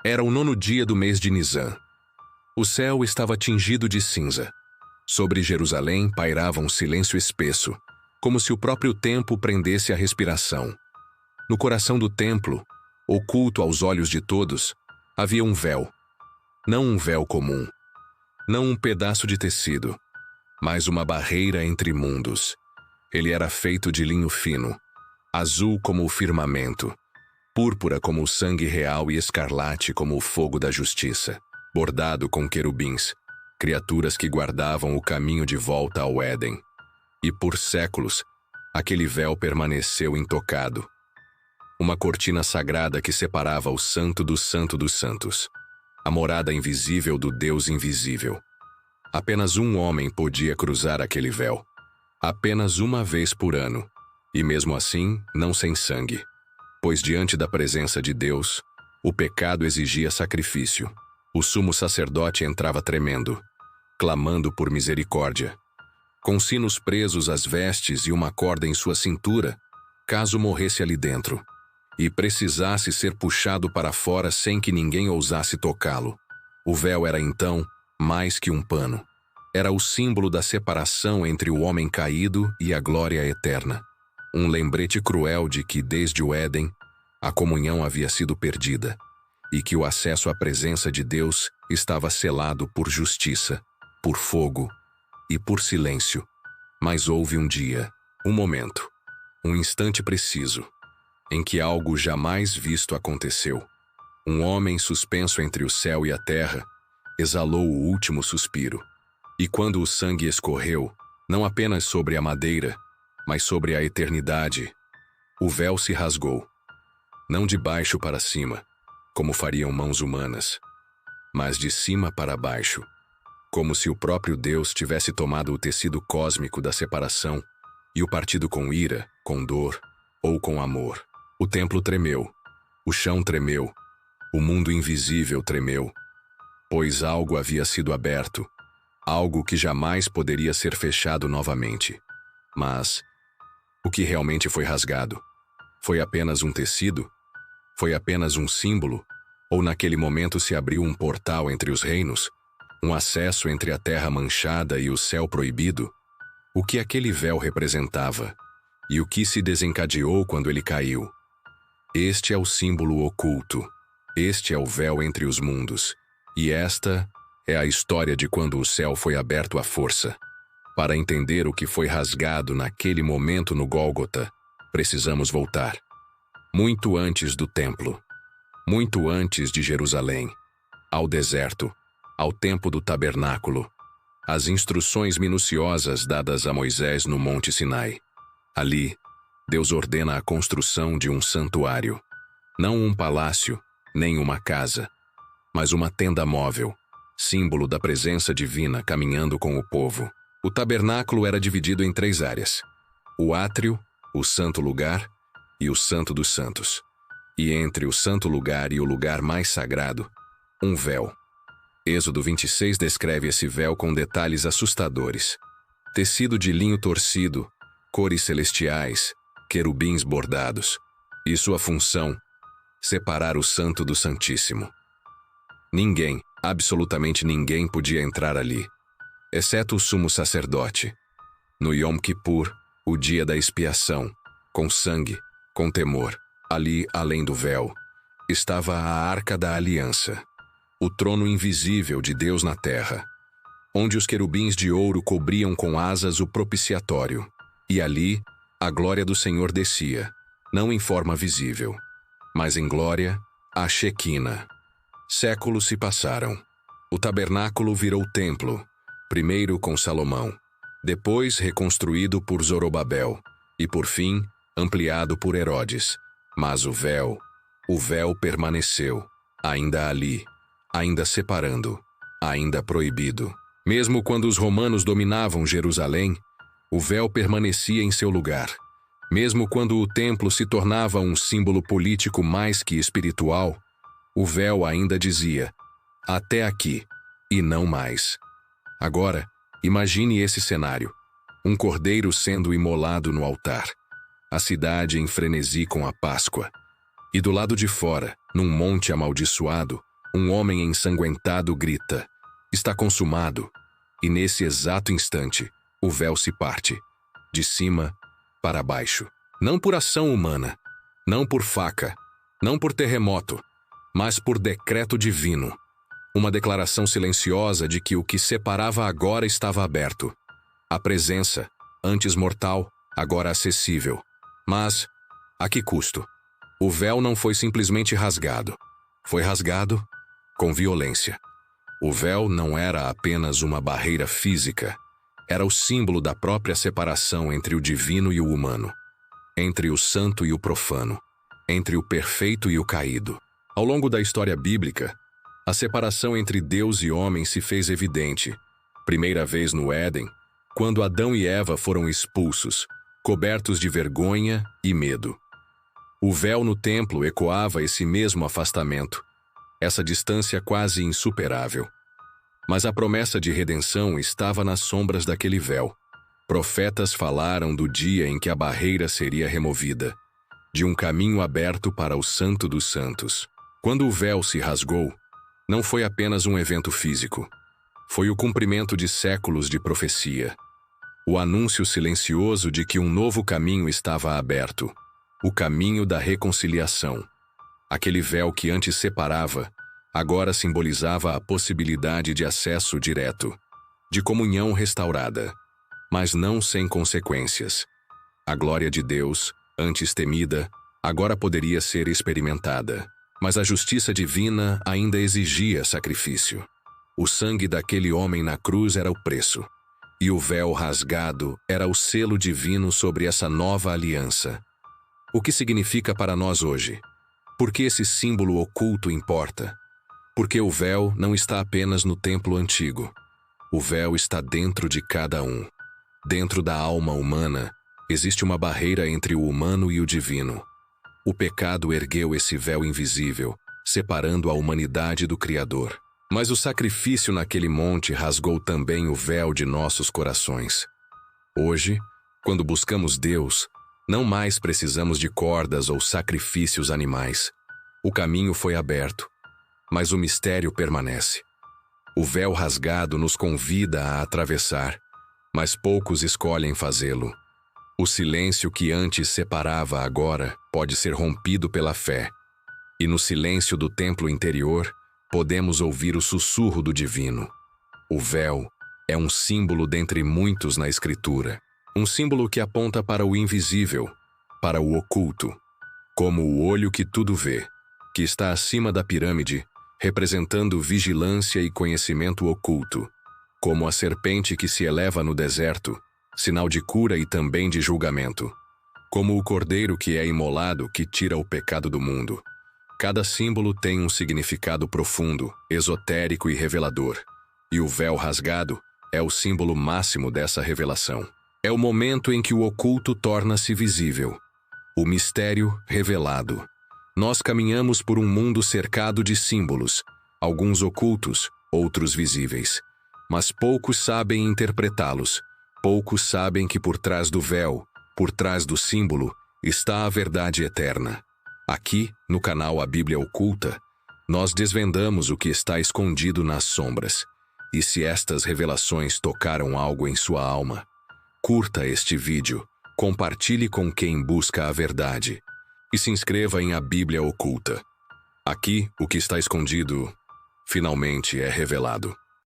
Era o 9º dia do mês de Nisan. O céu estava tingido de cinza. Sobre Jerusalém pairava um silêncio espesso, como se o próprio tempo prendesse a respiração. No coração do templo, oculto aos olhos de todos, havia um véu. Não um véu comum, não um pedaço de tecido, mas uma barreira entre mundos. Ele era feito de linho fino, azul como o firmamento, púrpura como o sangue real e escarlate como o fogo da justiça, bordado com querubins, criaturas que guardavam o caminho de volta ao Éden. E por séculos, aquele véu permaneceu intocado. Uma cortina sagrada que separava o Santo do Santo dos Santos, a morada invisível do Deus invisível. Apenas um homem podia cruzar aquele véu, apenas uma vez por ano, e mesmo assim, não sem sangue, pois diante da presença de Deus, o pecado exigia sacrifício. O sumo sacerdote entrava tremendo, clamando por misericórdia, com sinos presos às vestes e uma corda em sua cintura, caso morresse ali dentro, e precisasse ser puxado para fora sem que ninguém ousasse tocá-lo. O véu era então mais que um pano. Era o símbolo da separação entre o homem caído e a glória eterna. Um lembrete cruel de que, desde o Éden, a comunhão havia sido perdida, e que o acesso à presença de Deus estava selado por justiça, por fogo e por silêncio. Mas houve um dia, um momento, um instante preciso, em que algo jamais visto aconteceu. Um homem suspenso entre o céu e a terra exalou o último suspiro. E quando o sangue escorreu, não apenas sobre a madeira, mas sobre a eternidade, o véu se rasgou. Não de baixo para cima, como fariam mãos humanas, mas de cima para baixo, como se o próprio Deus tivesse tomado o tecido cósmico da separação e o partido com ira, com dor ou com amor. O templo tremeu, o chão tremeu, o mundo invisível tremeu, pois algo havia sido aberto, algo que jamais poderia ser fechado novamente. Mas o que realmente foi rasgado? Foi apenas um tecido? Foi apenas um símbolo? Ou naquele momento se abriu um portal entre os reinos? Um acesso entre a terra manchada e o céu proibido? O que aquele véu representava? E o que se desencadeou quando ele caiu? Este é o símbolo oculto. Este é o véu entre os mundos. E esta é a história de quando o céu foi aberto à força. Para entender o que foi rasgado naquele momento no Gólgota, precisamos voltar. Muito antes do templo. Muito antes de Jerusalém. Ao deserto. Ao tempo do tabernáculo. As instruções minuciosas dadas a Moisés no Monte Sinai. Ali, Deus ordena a construção de um santuário. Não um palácio, nem uma casa, mas uma tenda móvel, símbolo da presença divina caminhando com o povo. O tabernáculo era dividido em 3 áreas: o átrio, o santo lugar e o santo dos santos. E entre o santo lugar e o lugar mais sagrado, um véu. Êxodo 26 descreve esse véu com detalhes assustadores. Tecido de linho torcido, cores celestiais, querubins bordados. E sua função: separar o santo do santíssimo. Ninguém, absolutamente ninguém podia entrar ali, exceto o sumo sacerdote. No Yom Kippur, o dia da expiação, com sangue, com temor, ali, além do véu, estava a Arca da Aliança, o trono invisível de Deus na terra, onde os querubins de ouro cobriam com asas o propiciatório, e ali a glória do Senhor descia, não em forma visível, mas em glória, a Shequina. Séculos se passaram. O tabernáculo virou templo, primeiro com Salomão, depois reconstruído por Zorobabel, e por fim, ampliado por Herodes. Mas o véu permaneceu, ainda ali, ainda separando, ainda proibido. Mesmo quando os romanos dominavam Jerusalém, o véu permanecia em seu lugar. Mesmo quando o templo se tornava um símbolo político mais que espiritual, o véu ainda dizia: até aqui, e não mais. Agora, imagine esse cenário: um cordeiro sendo imolado no altar, a cidade em frenesi com a Páscoa, e do lado de fora, num monte amaldiçoado, Um homem ensanguentado grita: "Está consumado!" E nesse exato instante, o véu se parte, de cima para baixo. Não por ação humana, não por faca, não por terremoto, mas por decreto divino. Uma declaração silenciosa de que o que separava agora estava aberto. A presença, antes mortal, agora acessível. Mas, a que custo? O véu não foi simplesmente rasgado. Foi rasgado com violência. O véu não era apenas uma barreira física. Era o símbolo da própria separação entre o divino e o humano. Entre o santo e o profano. Entre o perfeito e o caído. Ao longo da história bíblica, a separação entre Deus e homem se fez evidente. Primeira vez no Éden, quando Adão e Eva foram expulsos, cobertos de vergonha e medo. O véu no templo ecoava esse mesmo afastamento, essa distância quase insuperável. Mas a promessa de redenção estava nas sombras daquele véu. Profetas falaram do dia em que a barreira seria removida, de um caminho aberto para o Santo dos Santos. Quando o véu se rasgou, não foi apenas um evento físico. Foi o cumprimento de séculos de profecia. O anúncio silencioso de que um novo caminho estava aberto. O caminho da reconciliação. Aquele véu que antes separava, agora simbolizava a possibilidade de acesso direto, de comunhão restaurada, mas não sem consequências. A glória de Deus, antes temida, agora poderia ser experimentada. Mas a justiça divina ainda exigia sacrifício. O sangue daquele homem na cruz era o preço, e o véu rasgado era o selo divino sobre essa nova aliança. O que significa para nós hoje? Por que esse símbolo oculto importa? Porque o véu não está apenas no templo antigo. O véu está dentro de cada um. Dentro da alma humana, existe uma barreira entre o humano e o divino. O pecado ergueu esse véu invisível, separando a humanidade do Criador. Mas o sacrifício naquele monte rasgou também o véu de nossos corações. Hoje, quando buscamos Deus, não mais precisamos de cordas ou sacrifícios animais. O caminho foi aberto, mas o mistério permanece. O véu rasgado nos convida a atravessar, mas poucos escolhem fazê-lo. O silêncio que antes separava agora pode ser rompido pela fé. E no silêncio do templo interior, podemos ouvir o sussurro do divino. O véu é um símbolo dentre muitos na Escritura. Um símbolo que aponta para o invisível, para o oculto. Como o olho que tudo vê, que está acima da pirâmide, representando vigilância e conhecimento oculto. Como a serpente que se eleva no deserto, sinal de cura e também de julgamento. Como o cordeiro que é imolado, que tira o pecado do mundo. Cada símbolo tem um significado profundo, esotérico e revelador. E o véu rasgado é o símbolo máximo dessa revelação. É o momento em que o oculto torna-se visível. O mistério revelado. Nós caminhamos por um mundo cercado de símbolos, alguns ocultos, outros visíveis. Mas poucos sabem interpretá-los. Poucos sabem que por trás do véu, por trás do símbolo, está a verdade eterna. Aqui, no canal A Bíblia Oculta, nós desvendamos o que está escondido nas sombras. E se estas revelações tocaram algo em sua alma, curta este vídeo, compartilhe com quem busca a verdade e se inscreva em A Bíblia Oculta. Aqui, o que está escondido, finalmente é revelado.